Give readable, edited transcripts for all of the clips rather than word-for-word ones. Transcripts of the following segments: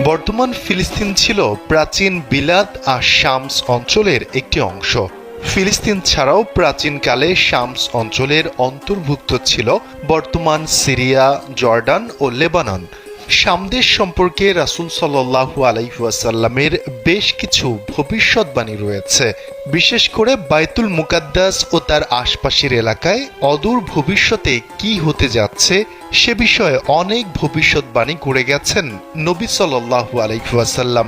বর্তমান ফিলিস্তিন ছিল প্রাচীন বিলাদ আর শামস অঞ্চলের একটি অংশ। ফিলিস্তিন ছাড়াও প্রাচীনকালে শামস অঞ্চলের অন্তর্ভুক্ত ছিল বর্তমান সিরিয়া, জর্ডান ও লেবানন। শাম দেশ সম্পর্কে রাসূল সাল্লাল্লাহু আলাইহি ওয়াসাল্লামের বেশ কিছু ভবিষ্যদ্বাণী রয়েছে। বিশেষ করে বাইতুল মুকাদ্দাস ও তার আশপাশের এলাকায় অদূর ভবিষ্যতে কি হতে যাচ্ছে সে বিষয়ে অনেক ভবিষ্যদ্বাণী করে গেছেন নবী সাল্লাল্লাহু আলাইহি ওয়াসাল্লাম।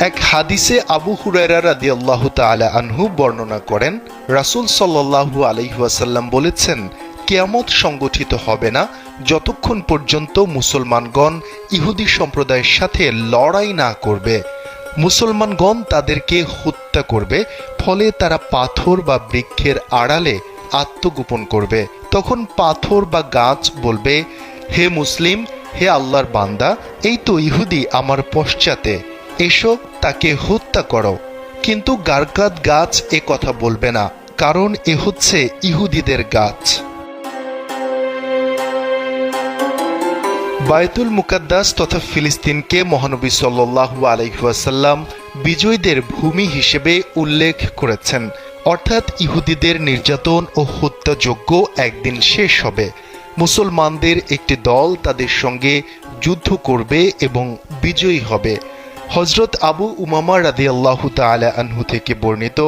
এক হাদিসে আবু হুরায়রা রাদিয়াল্লাহু তাআলা আনহু বর্ণনা করেন, রাসূল সাল্লাল্লাহু আলাইহি ওয়াসাল্লাম বলেছেন, কিয়ামত সংগঠিত হবে না যতক্ষণ পর্যন্ত মুসলমানগণ ইহুদি সম্প্রদায়ের সাথে লড়াই না করবে। মুসলমানগণ তাদেরকে হত্যা করবে, ফলে তারা পাথর বা বৃক্ষের আড়ালে আত্মগোপন করবে। তখন পাথর বা গাছ বলবে, হে মুসলিম, হে আল্লাহর বান্দা, এই তো ইহুদি আমার পশ্চাতে, এসো তাকে হত্যা করো। কিন্তু গারকাত গাছ এ কথা বলবে না, কারণ এ হচ্ছে ইহুদিদের গাছ। বায়তুল মুকাদ্দাস তথা ফিলিস্তিনকে মহানবী সাল্লাল্লাহু আলাইহি ওয়াসাল্লাম বিজয়ীদের ভূমি হিসেবে উল্লেখ করেছেন, অর্থাৎ ইহুদিদের নির্যাতন ও হত্যাযজ্ঞ একদিন শেষ হবে। মুসলমানদের একটি দল তাদের সঙ্গে যুদ্ধ করবে এবং বিজয়ী হবে। হযরত আবু উমামা রাদিয়াল্লাহু তাআলা আনহু থেকে বর্ণিত,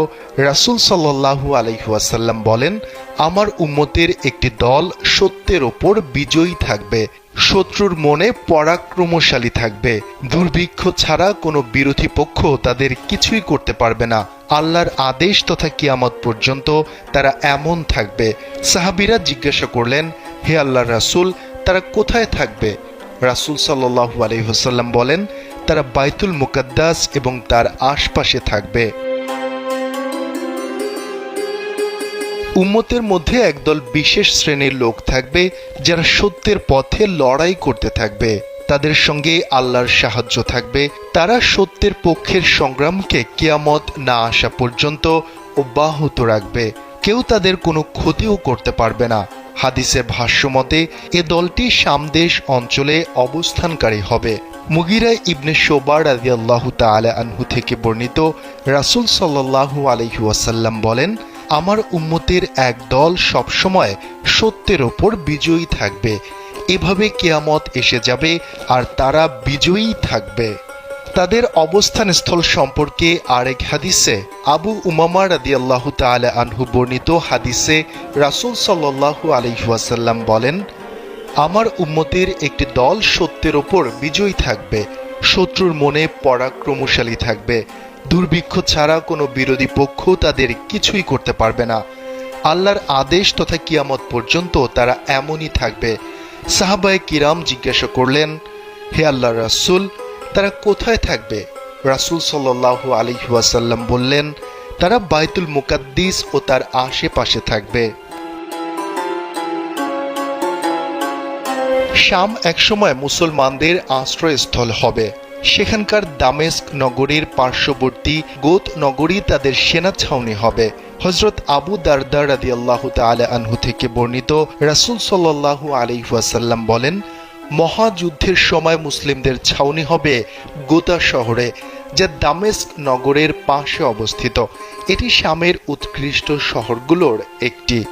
রাসূল সাল্লাল্লাহু আলাইহি ওয়াসাল্লাম বলেন, আমার উম্মতের একটি দল সত্যের ওপর বিজয়ী থাকবে, শত্রুর মনে পরাক্রমশালী থাকবে। দুর্ভিক্ষ ছাড়া কোনো বিরোধী পক্ষ তাদের কিছুই করতে পারবে না। আল্লাহর আদেশ তথা কিয়ামত পর্যন্ত তারা এমন থাকবে। সাহাবীরা জিজ্ঞাসা করলেন, হে আল্লাহর রাসূল, তারা কোথায় থাকবে? রাসূল সাল্লাল্লাহু আলাইহি ওয়াসাল্লাম বলেন, তারা বাইতুল মুকাদ্দাস এবং তার আশপাশে থাকবে। উম্মতের মধ্যে একদল বিশেষ শ্রেণীর লোক থাকবে যারা সত্যের পথে লড়াই করতে থাকবে। তাদের সঙ্গে আল্লাহর সাহায্য থাকবে। তারা সত্যের পক্ষের সংগ্রামকে কিয়ামত না আসা পর্যন্ত অব্যাহত রাখবে। কেউ তাদের কোনো ক্ষতিও করতে পারবে না। হাদিসের ভাষ্যমতে এ দলটি শাম দেশ অঞ্চলে অবস্থানকারী হবে। মুগিরা ইবনে শুবা রাদিয়াল্লাহু তাআলা আনহু থেকে বর্ণিত, রাসূল সাল্লাল্লাহু আলাইহি ওয়াসাল্লাম বলেন, আমার উম্মতের এক দল সবসময় সত্যের ওপর বিজয়ী থাকবে। এভাবে কিয়ামত এসে যাবে আর তারা বিজয়ী থাকবে। তাদের অবস্থানস্থল সম্পর্কে আরেক হাদিসে আবু উমামা রাদিয়াল্লাহু তাআলা আনহু বর্ণিত হাদিসে রাসূল সাল্লাল্লাহু আলাইহি ওয়াসাল্লাম বলেন, আমার উম্মতের একটি দল সত্যের ওপর বিজয়ী থাকবে, শত্রুর মনে পরাক্রমশালী থাকবে। দুর্ভিক্ষ ছাড়া কোনো বিরোধী পক্ষ তাদের কিছুই করতে পারবে না। আল্লাহর আদেশ তথা কিয়ামত পর্যন্ত তারা এমনই থাকবে। সাহাবায়ে কিরাম জিজ্ঞাসা করলেন, হে আল্লাহর রাসূল, তারা কোথায় থাকবে? রাসূল সাল্লাল্লাহু আলাইহি ওয়াসাল্লাম বললেন, তারা বাইতুল মুকাদ্দিস ও তার আশেপাশে থাকবে। শাম একসময় মুসলমানদের আশ্রয়স্থল হবে। সেখানকার দামেস্ক নগরীর পার্শ্ববর্তী গোত নগরী তাদের সেনা ছাউনি হবে। হযরত আবু দারদা রাদিয়াল্লাহু তাআলা আনহু থেকে বর্ণিত, রাসূল সাল্লাল্লাহু আলাইহি ওয়াসাল্লাম বলেন, মহাযুদ্ধের সময় মুসলিমদের ছাউনি হবে গোতা শহরে, যা দামেস্ক নগরের পাশে অবস্থিত। এটি শামের উৎকৃষ্ট শহরগুলোর একটি।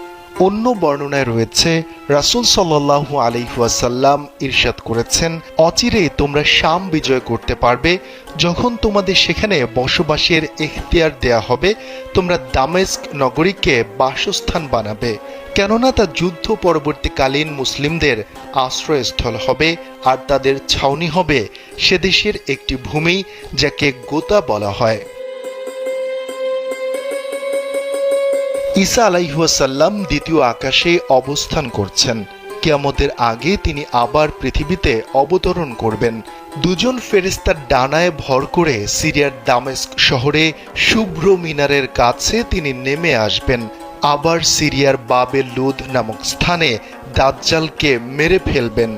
অন্য বর্ণনায় রয়েছে, রাসূল সাল্লাল্লাহু আলাইহি ওয়াসাল্লাম ইরশাদ করেছেন, অচিরেই তোমরা শাম বিজয় করতে পারবে। যখন তোমাদের সেখানে বসবাসের এখতিয়ার দেয়া হবে, তোমরা দামেস্ক নগরীকে বাসস্থান বানাবে, কেননা তা যুদ্ধ পরবর্তীকালীন মুসলিমদের আশ্রয়স্থল হবে আর তাদের ছাউনি হবে সে দেশের একটি ভূমি যাকে গোতা বলা হয়। ঈসা আলাইহিস সালাম দ্বিতীয় আকাশে অবস্থান করছেন। কিয়ামতের আগে তিনি আবার পৃথিবীতে অবতরণ করবেন। দুজন ফেরেশতার ডানায় ভর করে সিরিয়ার দামেস্ক শহরে শুভ্র মিনারের কাছে তিনি নেমে আসবেন। আবার সিরিয়ার বাবে লুদ নামক স্থানে দাজ্জালকে মেরে ফেলবেন।